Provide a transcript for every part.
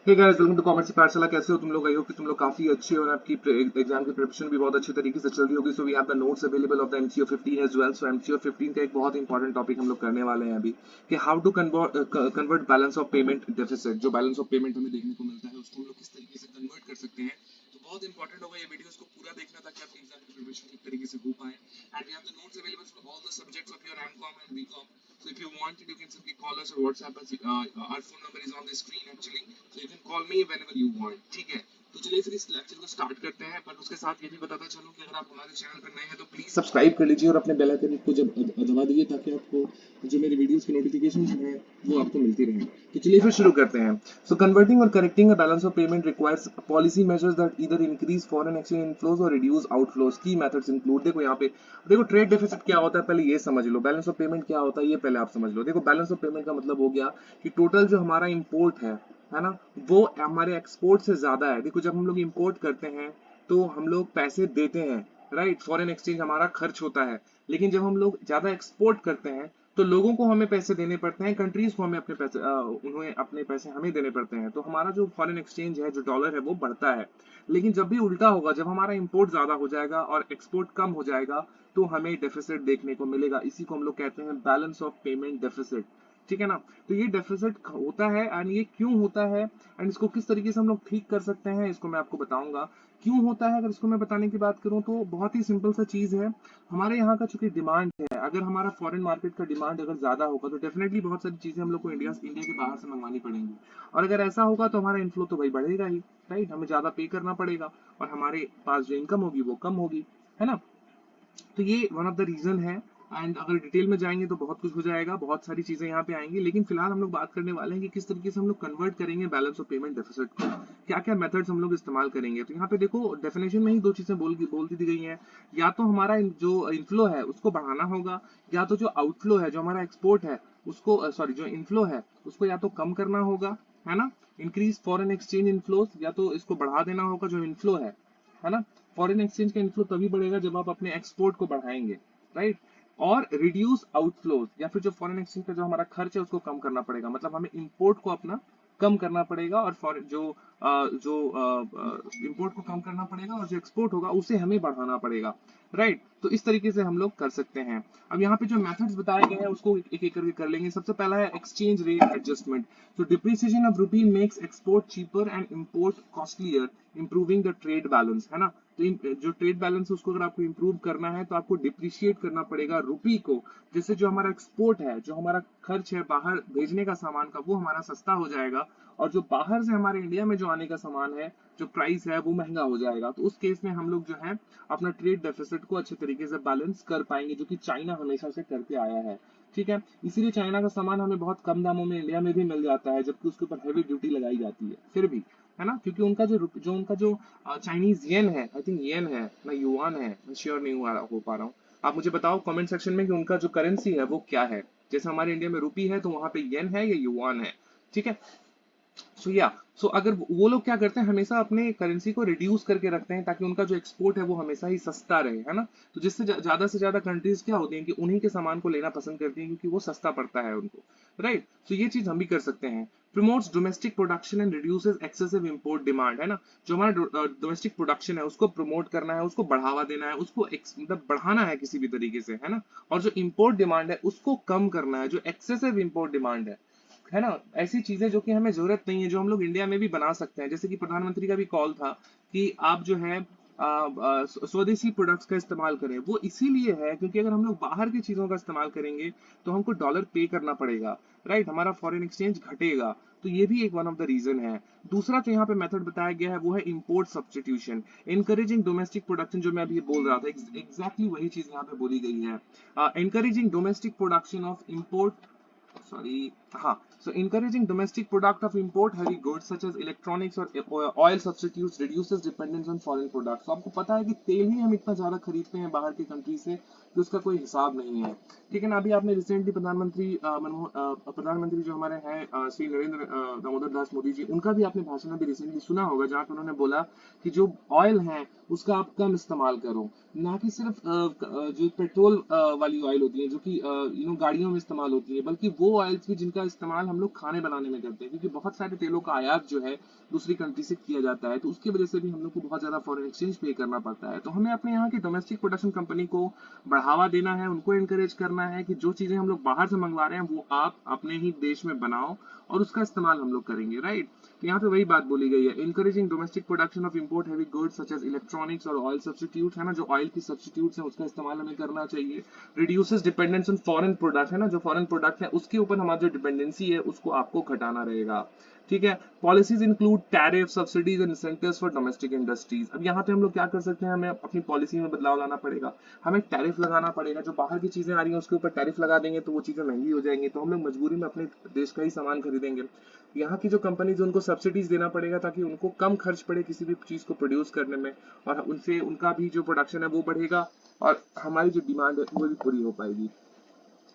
Hey guys, welcome to commerce Pathshala. कैसे हो तुम लोग? आई होप कि तुम लोग काफी अच्छे हो और आपकी एग्जाम की प्रिपरेशन भी बहुत अच्छे तरीके से चल रही होगी। So we have the notes available of the MCO 15 as well. So MCO 15 का एक बहुत इंपॉर्टेंट टॉपिक हम लोग करने वाले हैं अभी, कि how to convert balance of payment deficit. जो बैलेंस ऑफ पेमेंट हमें देखने को मिलता है उसको हम लोग किस तरीके से कन्वर्ट कर सकते हैं। तो बहुत इंपॉर्टेंट होगा ये वीडियो को पूरा देखना, ताकि आपकी एग्जाम की प्रिपरेशन ठीक तरीके से हो पाए। And we have the notes available for all the subjects of your MCom and BCom. So if you want it, you can simply call us or WhatsApp us. Our phone number is on the screen actually. So you can call me whenever you want. ठीक है? तो चलिए फिर इस lecture को start करते हैं, but उसके साथ ये भी बताता चलूं कि अगर आप हमारे चैनल पर नए हैं तो प्लीज सब्सक्राइब कर लीजिए और अपने बेल आइकन को जब दबा दीजिए, ताकि आपको जो मेरी वीडियोस की नोटिफिकेशन है वो आपको मिलती रहे। तो चलिए फिर शुरू करते हैं। सो कन्वर्टिंग और correcting a balance of payment requires policy measures that either increase foreign exchange inflows और रिड्यूस आउटफ्लोज। की मेथड्स इंक्लूड, देखो यहाँ पे देखो ट्रेड डेफिसिट क्या होता है पहले ये समझ लो, बैलेंस ऑफ पेमेंट क्या होता है ये पहले आप समझ लो। देखो बैलेंस ऑफ पेमेंट का मतलब हो गया कि टोटल जो हमारा इंपोर्ट है ना, वो हमारे एक्सपोर्ट से ज्यादा है। देखो जब हम लोग इंपोर्ट करते हैं तो हम लोग पैसे देते हैं, राइट, फॉरेन एक्सचेंज हमारा खर्च होता है। लेकिन जब हम लोग ज्यादा एक्सपोर्ट करते हैं तो लोगों को हमें पैसे देने पड़ते हैं, कंट्रीज को हमें अपने पैसे उन्हें अपने पैसे हमें देने पड़ते हैं। तो हमारा जो फॉरेन एक्सचेंज है, जो डॉलर है, वो बढ़ता है। लेकिन जब भी उल्टा होगा, जब हमारा इंपोर्ट ज्यादा हो जाएगा और एक्सपोर्ट कम हो जाएगा, तो हमें डेफिसिट देखने को मिलेगा। इसी को हम लोग कहते हैं बैलेंस ऑफ पेमेंट डेफिसिट। ठीक है ना? तो ये डेफिसिट होता है, एंड ये क्यों होता है एंड इसको किस तरीके से हम लोग ठीक कर सकते हैं, इसको मैं आपको बताऊंगा क्यों होता है। अगर इसको मैं बताने की बात करूं तो बहुत ही सिंपल सा चीज है। हमारे यहाँ का चूंकि डिमांड है, अगर हमारा फॉरेन मार्केट का डिमांड अगर ज्यादा होगा तो डेफिनेटली बहुत सारी चीजें हम लोग को इंडिया के बाहर से मंगवानी पड़ेंगी। और अगर ऐसा होगा तो हमारा इनफ्लो तो भाई बढ़ेगा ही, राइट, हमें ज्यादा पे करना पड़ेगा और हमारे पास जो इनकम होगी वो कम होगी, है ना? तो ये वन ऑफ द रीजन है। एंड अगर डिटेल में जाएंगे तो बहुत कुछ हो जाएगा, बहुत सारी चीजें यहाँ पे आएंगी, लेकिन फिलहाल हम लोग बात करने वाले हैं कि किस तरीके से हम लोग कन्वर्ट करेंगे बैलेंस ऑफ पेमेंट डेफिसिट को, क्या क्या मेथड्स हम लोग इस्तेमाल करेंगे। तो यहाँ पे देखो डेफिनेशन में ही दो चीजें बोल दी गई हैं। या तो हमारा जो इनफ्लो है उसको बढ़ाना होगा, या तो जो आउटफ्लो है, जो हमारा एक्सपोर्ट है उसको, सॉरी, जो इनफ्लो है उसको या तो कम करना होगा, है ना, इंक्रीज फॉरेन एक्सचेंज इनफ्लोज, या तो इसको बढ़ा देना होगा जो इनफ्लो है ना। फॉरेन एक्सचेंज का इनफ्लो तभी बढ़ेगा जब आप अपने एक्सपोर्ट को बढ़ाएंगे, राइट। और रिड्यूस आउटफ्लोज, या फिर जो फॉरेन एक्सचेंज का जो हमारा खर्च है उसको कम करना पड़ेगा, मतलब हमें इंपोर्ट को अपना कम करना पड़ेगा, और फॉरेन जो इंपोर्ट को कम करना पड़ेगा, और जो एक्सपोर्ट होगा उसे हमें बढ़ाना पड़ेगा, राइट। तो इस तरीके से हम लोग कर सकते हैं। अब यहाँ पे जो मेथड्स बताए गए हैं उसको एक एक करके कर लेंगे। सबसे पहला है एक्सचेंज रेट एडजस्टमेंट। तो डिप्रिसिएशन ऑफ रूपी makes export cheaper and import costlier, improving the trade balance, है ना। तो जो ट्रेड बैलेंस है उसको अगर आपको इंप्रूव करना है तो आपको डिप्रिशिएट करना पड़ेगा रूपी को, जिससे जो हमारा एक्सपोर्ट है, जो हमारा खर्च है बाहर भेजने का सामान का, वो हमारा सस्ता हो जाएगा, और जो बाहर से हमारे इंडिया में जो आने का सामान है, जो प्राइस है, वो महंगा हो जाएगा। तो उस केस में हम लोग जो है अपना ट्रेड डेफिसिट को अच्छे तरीके से बैलेंस कर पाएंगे, जो कि चाइना हमेशा से करके आया है। ठीक है, इसीलिए चाइना का सामान हमें बहुत कम दामों में इंडिया में भी मिल जाता है, जबकि उसके ऊपर हैवी ड्यूटी लगाई जाती है फिर भी, है ना, क्योंकि उनका जो चाइनीज येन है, आई थिंक येन है ना, युआन है, मैं श्योर नहीं हो पा रहा हूँ। आप मुझे बताओ कमेंट सेक्शन में कि उनका जो करेंसी है वो क्या है। जैसे हमारे इंडिया में रुपी है तो वहां पे येन है या युआन है। ठीक है। सो अगर वो लोग क्या करते हैं, हमेशा अपने करेंसी को रिड्यूस करके रखते हैं, ताकि उनका जो एक्सपोर्ट है वो हमेशा ही सस्ता रहे, है ना। तो जिससे ज्यादा से ज्यादा कंट्रीज क्या होती हैं कि उन्हीं के सामान को लेना पसंद करती हैं, क्योंकि वो सस्ता पड़ता है उनको, राइट। तो ये चीज हम भी कर सकते हैं। Promotes domestic production and reduces excessive import demand, है ना। जो हमारा डोमेस्टिक प्रोडक्शन है उसको प्रमोट करना है, उसको बढ़ावा देना है, उसको मतलब बढ़ाना है किसी भी तरीके से, है ना। और जो इंपोर्ट डिमांड है उसको कम करना है, जो एक्सेसिव इंपोर्ट डिमांड है ना। ऐसी चीजें जो कि हमें जरूरत नहीं है, जो हम लोग इंडिया में भी बना सकते हैं। जैसे कि प्रधानमंत्री का भी कॉल था कि आप जो है स्वदेशी प्रोडक्ट्स का इस्तेमाल करें। वो इसीलिए है क्योंकि अगर हम लोग बाहर की चीजों का इस्तेमाल करेंगे तो हमको डॉलर पे करना पड़ेगा, राइट, हमारा फॉरेन एक्सचेंज घटेगा। तो ये भी एक वन ऑफ द रीजन है। दूसरा जो यहाँ पे मेथड बताया गया है वो है import substitution, encouraging domestic production, जो मैं अभी बोल रहा था, एग्जैक्टली वही चीज यहाँ पे बोली गई है। Encouraging domestic production of import, sorry, हाँ, so encouraging domestic product of import heavy goods such as electronics or oil substitutes reduces dependence on foreign products। तो आपको पता है कि तेल ही हम इतना ज्यादा खरीदते हैं बाहर की कंट्री से कि उसका कोई हिसाब नहीं है। ठीक है ना। अभी आपने रिसेंटली प्रधानमंत्री जो हमारे हैं श्री नरेंद्र दामोदर दास मोदी जी, उनका भी आपने भाषण अभी रिसेंटली सुना होगा, जहाँ पे उन्होंने बोला कि जो ऑयल है उसका आप कम इस्तेमाल करो, ना कि सिर्फ जो पेट्रोल वाली ऑयल होती है, जो कि गाड़ियों में इस्तेमाल होती है, बल्कि वो ऑयल्स भी जिनका का इस्तेमाल हम लोग खाने बनाने में करते हैं, क्योंकि बहुत सारे तेलों का आयात जो है दूसरी कंट्री से किया जाता है, तो उसकी वजह से भी हम लोग को बहुत ज्यादा फॉरेन एक्सचेंज पे करना पड़ता है। तो हमें अपने यहाँ की डोमेस्टिक प्रोडक्शन कंपनी को बढ़ावा देना है, उनको एनकरेज करना है कि जो चीजें हम लोग बाहर से मंगवा रहे हैं वो आप अपने ही देश में बनाओ और उसका इस्तेमाल हम लोग करेंगे, राइट। तो यहाँ पे वही बात बोली गई है, encouraging domestic production of import heavy goods such as electronics और ऑयल सब्स्टिट्यूट, है ना, जो ऑयल की सब्स्टिट्यूट्स है उसका इस्तेमाल हमें करना चाहिए। Reduces dependence on foreign product, है ना, जो फॉरेन प्रोडक्ट है उसके ऊपर हमारा जो डिपेंडेंसी है उसको आपको घटाना रहेगा, ठीक है। Policies include tariff, subsidies and incentives for domestic industries. अब यहाँ पे हम लोग क्या कर सकते हैं, हमें अपनी पॉलिसी में बदलाव लाना पड़ेगा, हमें टैरिफ लगाना पड़ेगा, जो बाहर की चीजें आ रही हैं उसके ऊपर टैरिफ लगा देंगे तो वो चीजें महंगी हो जाएंगी, तो हम लोग मजबूरी में अपने देश का ही सामान खरीदेंगे। यहाँ की जो कंपनीज उनको सब्सिडीज देना पड़ेगा ताकि उनको कम खर्च पड़े किसी भी चीज को प्रोड्यूस करने में, और उनसे उनका भी जो प्रोडक्शन है वो बढ़ेगा और हमारी जो डिमांड है वो भी पूरी हो पाएगी।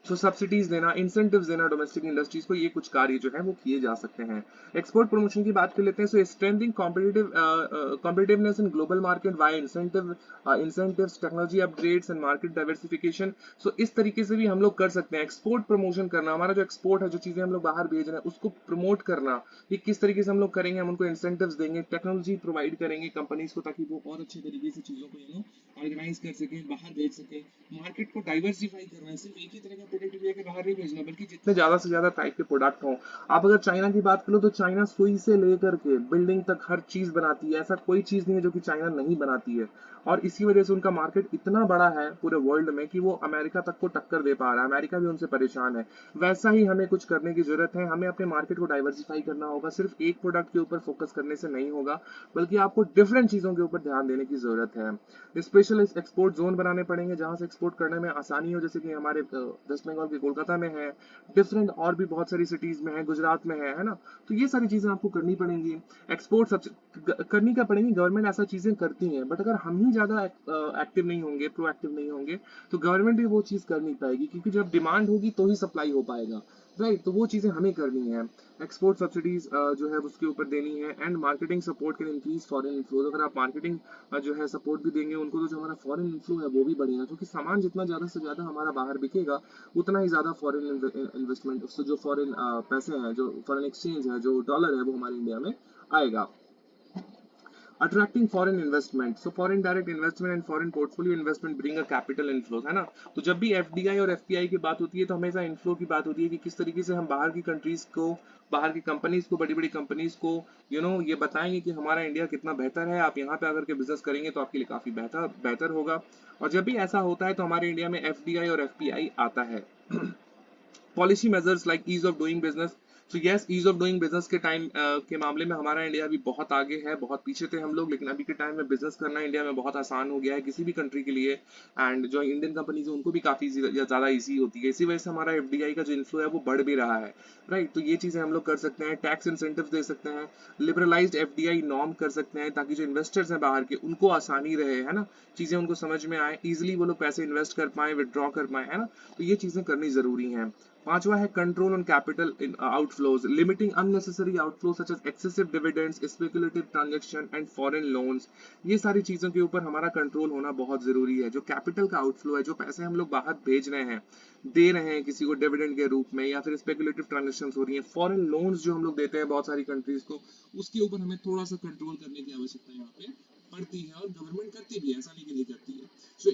तो सब्सिडीज देना, इंसेंटिव्स देना डोमेस्टिक इंडस्ट्रीज को, ये कुछ कार्य जो है वो किए जा सकते हैं। एक्सपोर्ट प्रमोशन की बात कर लेते हैं। So strengthening competitiveness in global market by incentives, technology upgrades and market diversification. So इस तरीके से भी हम लोग कर सकते हैं। एक्सपोर्ट प्रमोशन करना, हमारा जो एक्सपोर्ट है, जो चीजें हम लोग बाहर भेज रहे हैं उसको प्रमोट करना, ये किस तरीके से हम लोग करेंगे, हम उनको इंसेंटिव्स देंगे, टेक्नोलॉजी प्रोवाइड करेंगे कंपनीज को ताकि वो और अच्छे तरीके से चीजों को ऑर्गेनाइज कर सके, बाहर भेज सके। मार्केट को डाइवर्सिफाई करना है, सिर्फ एक ही तरह का प्रोडक्ट लेके बाहर नहीं भेजना, बल्कि जितने ज्यादा से ज्यादा टाइप के प्रोडक्ट हों। आप अगर चाइना की बात करो तो चाइना सुई से लेकर के बिल्डिंग तक हर चीज बनाती है, ऐसा कोई चीज नहीं है जो कि चाइना नहीं बनाती है, और इसी वजह से उनका मार्केट इतना बड़ा है पूरे वर्ल्ड में कि वो अमेरिका तक को टक्कर दे पा रहा है, अमेरिका भी उनसे परेशान है। वैसा ही हमें कुछ करने की जरूरत है, हमें अपने मार्केट को डाइवर्सिफाई करना होगा, सिर्फ एक प्रोडक्ट के ऊपर फोकस करने से नहीं होगा, बल्कि आपको डिफरेंट चीजों के ऊपर ध्यान देने की जरूरत है। स्पेशल एक्सपोर्ट जोन बनाने पड़ेंगे जहां से एक्सपोर्ट करने में आसानी हो, जैसे कि हमारे वेस्ट बंगाल के कोलकाता में है, डिफरेंट और भी बहुत सारी सिटीज में है, गुजरात में है ना। तो ये सारी चीजें आपको करनी पड़ेंगी, एक्सपोर्ट सब करनी क्या पड़ेंगी। गवर्नमेंट ऐसा चीजें करती है, बट अगर हम ही ज्यादा एक्टिव नहीं होंगे, प्रोएक्टिव नहीं होंगे, तो गवर्नमेंट भी वो चीज कर नहीं पाएगी, क्योंकि जब डिमांड होगी तो ही सप्लाई हो पाएगा, राइट। तो वो चीजें हमें करनी है। एक्सपोर्ट सब्सिडीज जो है उसके ऊपर देनी है, and marketing support can increase foreign inflows. अगर आप मार्केटिंग जो है सपोर्ट भी देंगे उनको, तो जो हमारा फॉरेन इन्फ्लो है वो भी बढ़ेगा, क्योंकि सामान जितना ज्यादा से ज्यादा हमारा बाहर बिकेगा उतना ही ज्यादा फॉरेन इन्वेस्टमेंट, उससे जो फॉरेन पैसे हैं, जो फॉरेन एक्सचेंज है, जो डॉलर है, वो हमारे इंडिया में आएगा। Attracting foreign investment, so foreign direct investment and foreign portfolio investment bring a capital inflow, है ना। तो जब भी एफडीआई और एफपीआई की बात होती है तो हमेशा इनफ्लो की बात होती है कि किस तरीके से हम बाहर की कंट्रीज को, बाहर की कंपनीज को, बड़ी बड़ी कंपनीज को ये बताएंगे कि हमारा इंडिया कितना बेहतर है, आप यहाँ पे आकर के बिजनेस करेंगे तो आपके लिए काफी बेहतर बेहतर होगा। और जब भी ऐसा होता है तो हमारे इंडिया में एफडीआई और एफपीआई आता है। Policy measures like ease of doing business. तो yes, ease of doing business के टाइम के मामले में हमारा इंडिया अभी बहुत आगे है, बहुत पीछे थे हम लोग, लेकिन अभी के टाइम में बिजनेस करना इंडिया में बहुत आसान हो गया है किसी भी कंट्री के लिए, एंड जो इंडियन कंपनीज है उनको भी काफी ज्यादा ईजी होती है। इसी वजह से हमारा एफडीआई का जो इन्फ्लो है वो बढ़ भी रहा है, राइट। तो ये चीजें हम लोग कर सकते हैं। टैक्स इंसेंटिव दे सकते हैं, लिबरलाइज्ड एफडीआई नॉर्म कर सकते हैं ताकि जो इन्वेस्टर्स हैं बाहर के उनको आसानी रहे, है ना, चीजें उनको समझ में आए, इजिली वो लोग पैसे इन्वेस्ट कर पाए, विदड्रॉ कर पाए, है ना। तो ये चीजें करनी जरूरी है। पांचवा है control on capital outflows, limiting unnecessary outflow such as excessive dividends, speculative transaction and foreign loans. ये सारी चीजों के ऊपर हमारा कंट्रोल होना बहुत जरूरी है। जो कैपिटल का आउटफ्लो है, जो पैसे हम लोग बाहर भेज रहे हैं, दे रहे हैं किसी को डिविडेंड के रूप में, या फिर स्पेकुलेटिव ट्रांजैक्शंस हो रही हैं, फॉरेन लोन्स जो हम लोग देते हैं बहुत सारी कंट्रीज को, उसके ऊपर हमें थोड़ा सा कंट्रोल करने की आवश्यकता यहाँ पे पड़ती है, और गवर्नमेंट करती भी है, ऐसा नहीं कि नहीं करती है। So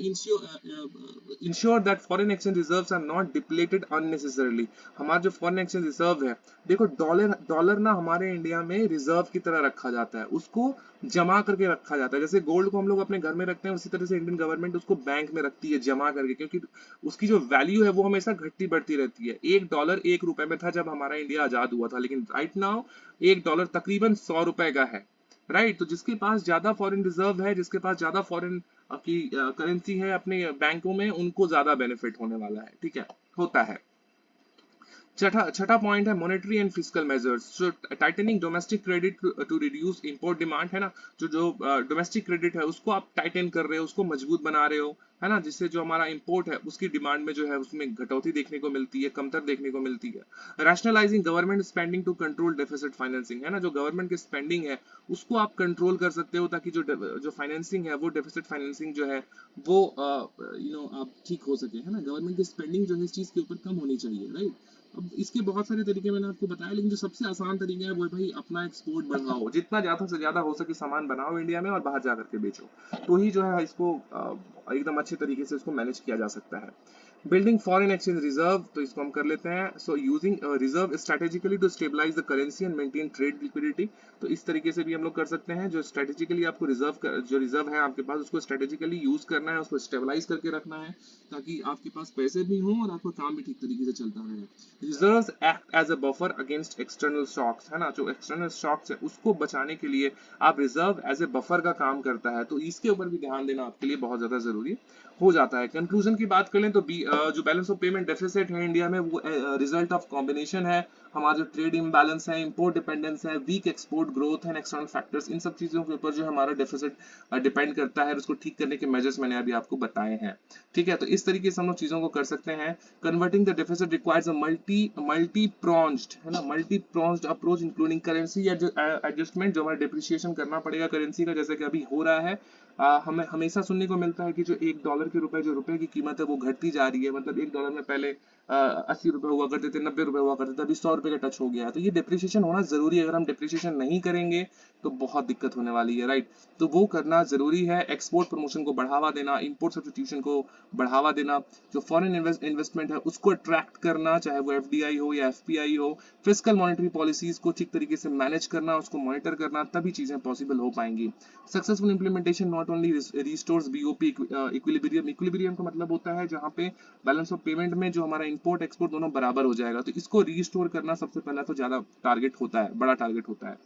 ensure that foreign exchange reserves are not depleted unnecessarily. हमारा जो foreign exchange reserve है, देखो डॉलर ना हमारे इंडिया में रिजर्व की तरह रखा जाता है, उसको जमा करके रखा जाता है। जैसे गोल्ड को हम लोग अपने घर में रखते हैं, उसी तरह से इंडियन गवर्नमेंट उसको बैंक में रखती है जमा करके, क्योंकि उसकी जो वैल्यू है वो हमेशा घटती बढ़ती रहती है। $1 1 रुपए में था जब हमारा इंडिया आजाद हुआ था, लेकिन राइट नाउ $1 तकरीबन 100 रुपए का है, राइट। तो जिसके पास ज्यादा फॉरेन रिजर्व है, जिसके पास ज्यादा फॉरेन की करेंसी है अपने बैंकों में, उनको ज्यादा बेनिफिट होने वाला है, ठीक है, होता है। छठा पॉइंट है monetary and fiscal measures. So tightening domestic credit to reduce import demand, है ना। जो डोमेस्टिक क्रेडिट है उसको आप टाइटन कर रहे हो, उसको मजबूत बना रहे हो, है ना, जिससे जो हमारा इंपोर्ट है उसकी डिमांड में जो है उसमें घटौती देखने को मिलती है, कमतर देखने को मिलती है। Rationalising government spending to control deficit financing, है ना, जो गवर्नमेंट की स्पेंडिंग है उसको आप कंट्रोल कर सकते हो ताकि जो फाइनेंसिंग है, वो डेफिसिट फाइनेंसिंग जो है वो आप ठीक हो सके, है ना। गवर्नमेंट की स्पेंडिंग जो है इस चीज के ऊपर कम होनी चाहिए, राइट। अब इसके बहुत सारे तरीके मैंने आपको बताया, लेकिन जो सबसे आसान तरीका है वो है भाई अपना एक्सपोर्ट बढ़ाओ, जितना ज़्यादा से ज़्यादा हो सके सामान बनाओ इंडिया में और बाहर जा करके बेचो, तो ही जो है इसको एकदम अच्छे तरीके से इसको मैनेज किया जा सकता है। बिल्डिंग फॉरेन एक्सचेंज रिजर्व, तो इसको हम कर लेते हैं। So using reserve strategically to stabilise the currency and maintain trade liquidity, तो इस तरीके से भी हम लोग कर सकते हैं। जो स्ट्रेटेजिकली आपको जो रिजर्व है आपके पास, उसको स्ट्रेटेजिकली यूज करना है, उसको स्टेबलाइज करके रखना है, ताकि आपके पास पैसे भी हों और आपका काम भी ठीक तरीके से चलता रहे। Reserves act as a buffer against external shocks, है ना, जो एक्सटर्नल शॉक्स है उसको बचाने के लिए आप रिजर्व एज ए बफर का काम करता है, तो इसके ऊपर भी ध्यान देना आपके लिए बहुत ज्यादा जरूरी हो जाता है। कंक्लूजन की बात कर लें तो जो बैलेंस ऑफ पेमेंट डेफिसिट है इंडिया में, वो रिजल्ट ऑफ कॉम्बिनेशन है हमारा जो ट्रेड इम्बैलेंस है, इंपोर्ट डिपेंडेंस है, weak export growth and external factors, इन सब चीजों के ऊपर जो हमारा डेफिसिट डिपेंड करता है, उसको ठीक करने के मेजर्स मैंने अभी आपको बताए हैं। ठीक है, तो इस तरीके से हम लोग चीजों को कर सकते हैं। Converting the deficit requires a multi pronged, है ना, multi pronged approach including currency adjustment, जो हमारा डिप्रिसिएशन करना पड़ेगा करेंसी का, जैसे कि अभी हो रहा है। हमें हमेशा सुनने को मिलता है कि जो $1 के रुपए, जो रुपए की कीमत है वो घटती जा रही है, मतलब $1 में पहले 80 रुपए हुआ करते थे, 90 रुपए हुआ करते थे, अभी 100 रुपए का टच हो गया है। तो ये डिप्रिसिएशन होना जरूरी है, अगर हम डिप्रिसिएशन नहीं करेंगे तो बहुत दिक्कत होने वाली है, राइट। तो वो करना जरूरी है। एक्सपोर्ट प्रमोशन को बढ़ावा देना, इंपोर्ट सब्स्टिट्यूशन को बढ़ावा देना, जो फॉरेन इन्वेस्टमेंट है उसको अट्रैक्ट करना, चाहे वो एफडीआई हो या एफपीआई हो, फिस्कल मॉनेटरी पॉलिसीज को ठीक तरीके से मैनेज करना, उसको मॉनिटर करना, तभी चीजें पॉसिबल हो पाएंगी। Successful implementation not only restores BOP equilibrium, equilibrium का मतलब होता है जहां पे बैलेंस ऑफ पेमेंट में जो हमारा इंपोर्ट एक्सपोर्ट दोनों बराबर हो जाएगा, तो इसको रीस्टोर करना सबसे पहला तो ज्यादा टारगेट होता है, बड़ा टारगेट होता है।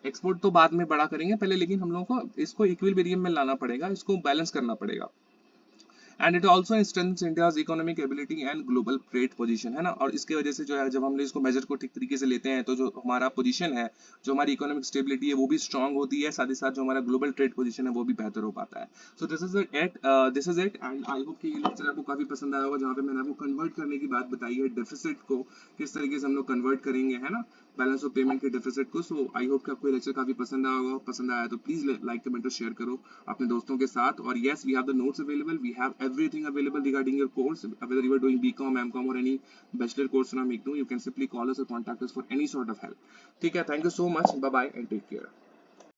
एक्सपोर्ट तो बाद में बड़ा करेंगे पहले, लेकिन हम लोगों को इसको इक्विलिब्रियम में लाना पड़ेगा, इसको बैलेंस करना पड़ेगा। And it also strengthens India's economic ability and global trade position, है ना, और इसके वजह से जो है जब हम लोग इसको मेजर को ठीक तरीके से लेते हैं, तो जो हमारा पोजीशन है, जो हमारी इकोनॉमिक स्टेबिलिटी है वो भी स्ट्रांग होती है, साथ ही साथ जो हमारा ग्लोबल ट्रेड पोजीशन है वो भी बेहतर हो पाता है। So this is it and I hope कि ये लेक्चर आपको काफी पसंद आया होगा, जहाँ पे मैंने आपको कन्वर्ट करने की बात बताई है, डेफिसिट को किस तरीके से हम लोग कन्वर्ट करेंगे, है ना, बैलेंस ऑफ पेमेंट के डेफिसिट को। सो आई होप कि आपको ये लेक्चर काफी पसंद आया होगा, पसंद आया तो प्लीज लाइक कमेंट और शेयर करो अपने दोस्तों के साथ। और yes, we have the notes available, we have everything available regarding your course, whether you are doing BCom, MCom or any bachelor course from IGNOU, you can simply call us or contact us for any sort of help. ठीक है, thank you so much, bye bye and take care.